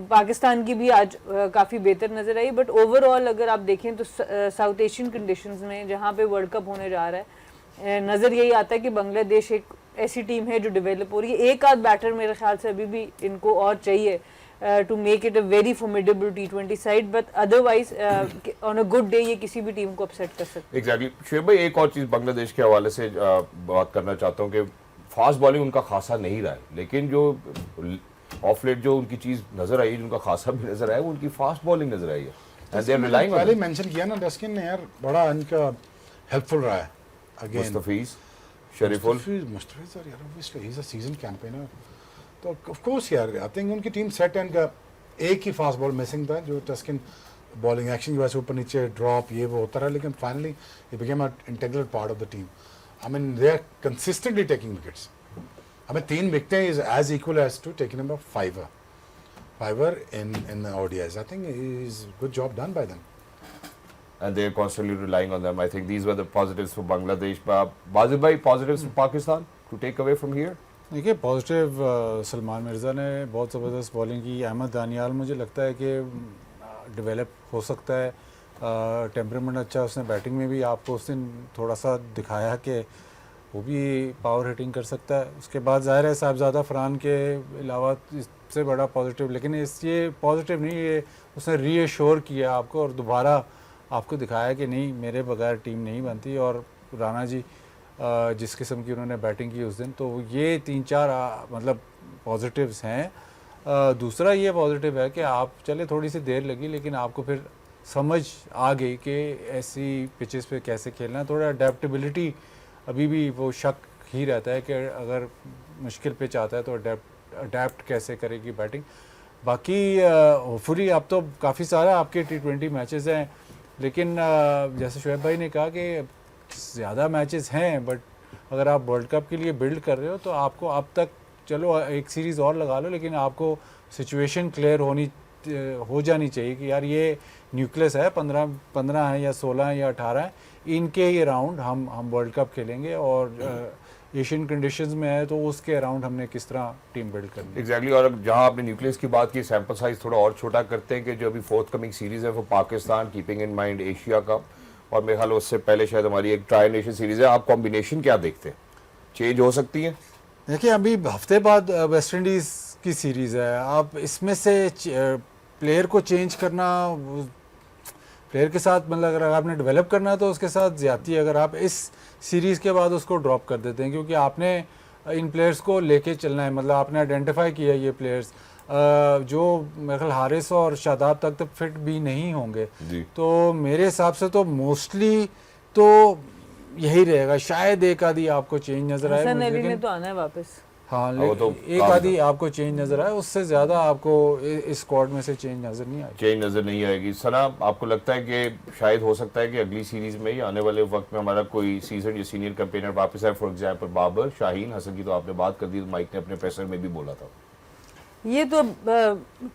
पाकिस्तान की भी आज काफ़ी बेहतर नज़र आई, बट ओवरऑल अगर आप देखें तो साउथ एशियन कंडीशंस में जहाँ पे वर्ल्ड कप होने जा रहा है, नज़र यही आता है कि बांग्लादेश एक ऐसी टीम है जो डेवलप हो रही है। एक आध बैटर मेरे ख्याल से अभी भी इनको और चाहिए to make it a very formidable T20 side, but otherwise on a good day ये किसी भी टीम को अपसेट कर सकते हैं। एग्जैक्टली शुएब भाई, एक और चीज़ बांग्लादेश के हवाले से बात करना चाहता हूँ कि फास्ट बॉलिंग उनका खासा नहीं रहा है, लेकिन जो ऑफ लेट जो उनकी चीज़ नजर आई, उनका खासा भी नजर आया, वो उनकी फास्ट बॉलिंग नजर आई है। And they are relying on पहले मेंशन किया ना डस्किन ने यार, बड़ा इनका हेल्पफुल रहा है। अगेन मुस्तफीज शरीफुल मुस्तफीज यार, obviously he is a season campaigner, तो ऑफ कोर्स यार आई थिंक उनकी टीम सेट है। इनका एक ही फास्ट बॉल मिसिंग था जो टस्किन बॉलिंग एक्शन की वजह से ऊपर नीचे ड्रॉप ये वो होता रहा, लेकिन finally he became a integral part of the team. I mean they are consistently taking wickets. हमें 3 विकेटें is as equal as to taking number 5 in the ODIs. I think is good job done by them. and they are constantly relying on them. I think these were the positives for Bangladesh. Bazir bhai, positives for Pakistan to take away from here? देखिए positive Salman Mirza ने बहुत ज़बरदस्त bowling की। अहमद दानियाल मुझे लगता है कि develop हो सकता है, टेम्परामेंट अच्छा, उसने बैटिंग में भी आपको उस दिन थोड़ा सा दिखाया कि वो भी पावर हिटिंग कर सकता है। उसके बाद ज़ाहिर है साहबज़ादा फरहान के अलावा इससे बड़ा पॉजिटिव, लेकिन ये पॉजिटिव नहीं, ये उसने रीअश्योर किया आपको और दोबारा आपको दिखाया कि नहीं मेरे बगैर टीम नहीं बनती। और राणा जी जिस किस्म की उन्होंने बैटिंग की उस दिन, तो ये 3-4 मतलब पॉजिटिव्स हैं। दूसरा ये पॉजिटिव है कि आप चले थोड़ी सी देर लगी, लेकिन आपको फिर समझ आ गई कि ऐसी पिचेस पे कैसे खेलना है। थोड़ा अडेप्टेबिलिटी अभी भी वो शक ही रहता है कि अगर मुश्किल पिच आता है तो अडेप्ट कैसे करेगी बैटिंग। बाकी होपफुली अब तो काफ़ी सारा आपके T20 मैचेस हैं, लेकिन जैसे शुएब भाई ने कहा कि ज़्यादा मैचेस हैं, बट अगर आप वर्ल्ड कप के लिए बिल्ड कर रहे हो तो आपको अब तक चलो एक सीरीज़ और लगा लो, लेकिन आपको सिचुएशन क्लियर हो जानी चाहिए कि यार ये न्यूक्लियस है, 15 है या 16 है या 18 है, इनके ही अराउंड हम वर्ल्ड कप खेलेंगे और एशियन कंडीशंस में है तो उसके अराउंड हमने किस तरह टीम बिल्ड करनी है। एग्जैक्टली और जहां आपने न्यूक्लियस की बात की, सैंपल साइज थोड़ा और छोटा करते हैं कि जो अभी फोर्थ कमिंग सीरीज है वो Pakistan, keeping in mind Asia cup, और मेरे ख्याल उससे पहले शायद हमारी एक ट्राई नेशन सीरीज है। आप कॉम्बिनेशन क्या देखते हैं, चेंज हो सकती है? देखिए अभी हफ्ते बाद वेस्ट इंडीज़ की सीरीज़ है, आप इसमें से प्लेयर को चेंज करना, प्लेयर के साथ मतलब अगर आपने डेवलप करना है तो उसके साथ ज़्यादती है अगर आप इस सीरीज़ के बाद उसको ड्रॉप कर देते हैं, क्योंकि आपने इन प्लेयर्स को लेके चलना है। मतलब आपने आइडेंटिफाई किया ये प्लेयर्स जो मेरे ख्याल हारिस और शादाब तक फिट भी नहीं होंगे, तो मेरे हिसाब से तो मोस्टली तो यही रहेगा। शायद एक आधी आपको चेंज नज़र आए, हसन अली ने तो आना है वापस, हाँ लेकिन एक आधी आपको चेंज नज़र आए, उससे ज़्यादा आपको इस स्क्वाड में से चेंज नज़र नहीं आएगी। चेंज नज़र नहीं आएगी। सना, आपको लगता है कि शायद हो सकता है कि अगली सीरीज में या आने वाले वक्त में हमारा कोई सीजन या सीनियर कैंपेनर वापस आए? फॉर एग्जाम्पल बाबर, शाहीन, हसन की तो आपने बात कर दी, माइक ने अपने प्रेशर में भी बोला था। ये तो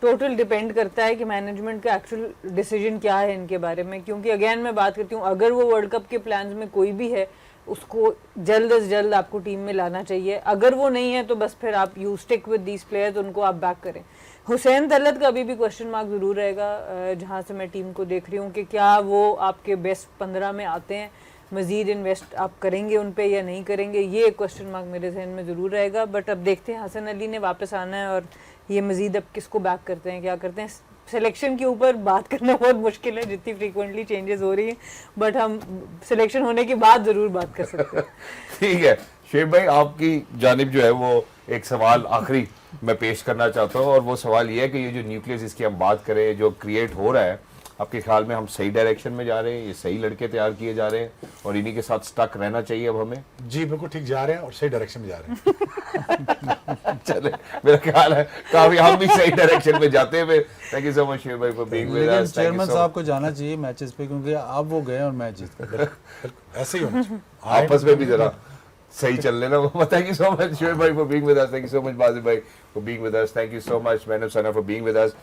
टोटल डिपेंड करता है कि मैनेजमेंट का एक्चुअल डिसीजन क्या है इनके बारे में, क्योंकि अगेन मैं बात करती हूँ, अगर वो वर्ल्ड कप के प्लान्स में कोई भी है उसको जल्द से जल्द आपको टीम में लाना चाहिए। अगर वो नहीं है तो बस फिर आप you stick with these players, उनको आप बैक करें। हुसैन तलत का अभी भी क्वेश्चन मार्क ज़रूर रहेगा, जहाँ से मैं टीम को देख रही हूँ कि क्या वो आपके बेस्ट 15 में आते हैं, मज़ीद इन्वेस्ट आप करेंगे उन पे या नहीं करेंगे, ये एक क्वेश्चन मार्क मेरे जहन में ज़रूर रहेगा। बट अब देखते हैं, हसन अली ने वापस आना है और ये मज़ीद अब किसको बैक करते हैं, क्या करते हैं। सिलेक्शन के ऊपर बात करना बहुत मुश्किल है जितनी फ्रीक्वेंटली चेंजेस हो रही हैं, बट हम सिलेक्शन होने के बाद ज़रूर बात कर सकते हैं। ठीक है शेब भाई, आपकी जानिब जो है वो एक सवाल आखिरी मैं पेश करना चाहता हूँ, और वो सवाल ये है कि ये जो न्यूक्लियस इसकी हम बात करें जो क्रिएट हो रहा है, आपके ख्याल में हम सही डायरेक्शन में जा रहे हैं, ये सही लड़के तैयार किए जा रहे हैं और इन्हीं के साथ स्टक रहना चाहिए अब हमें? जी बिल्कुल ठीक जा रहे हैं और सही डायरेक्शन में जा रहे हैं। चले, मेरा ख्याल है काफी हम भी सही डायरेक्शन में जाते हैं। Thank you so much Sheb भाई फॉर बीइंग विद लेकिन अस। चेयरमैन साहब को जाना चाहिए मैचेस पे, क्योंकि अब वो गए और मैच जीत गए। ऐसे ही होना चाहिए। आपस में भी जरा सही चल लेना। Thank you so much Sheb भाई for being with us. Thank you so much Bazil भाई for being with us. Thank you so much Manav Sana for being with us.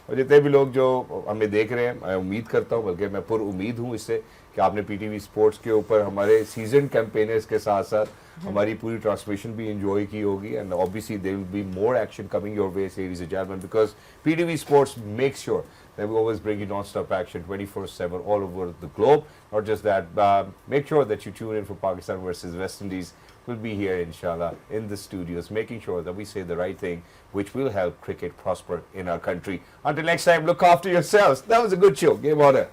और जितने भी लोग जो हमें देख रहे हैं, मैं उम्मीद करता हूँ, बल्कि मैं पुर उम्मीद हूँ इससे कि आपने पीटीवी स्पोर्ट्स के ऊपर हमारे सीजन कैंपेनर्स के साथ साथ हमारी पूरी ट्रांसमिशन भी एंजॉय की होगी। And obviously there will be more action coming your way ladies and gentleman, because PTV sports make sure that we always bring you non-stop action 24/7 all over the globe. Not just that, make sure that you tune in for Pakistan versus West Indies. We'll be here inshallah in the studios, making sure that we say the right thing, which will help cricket prosper in our country. Until next time, look after yourselves. That was a good show. Game order.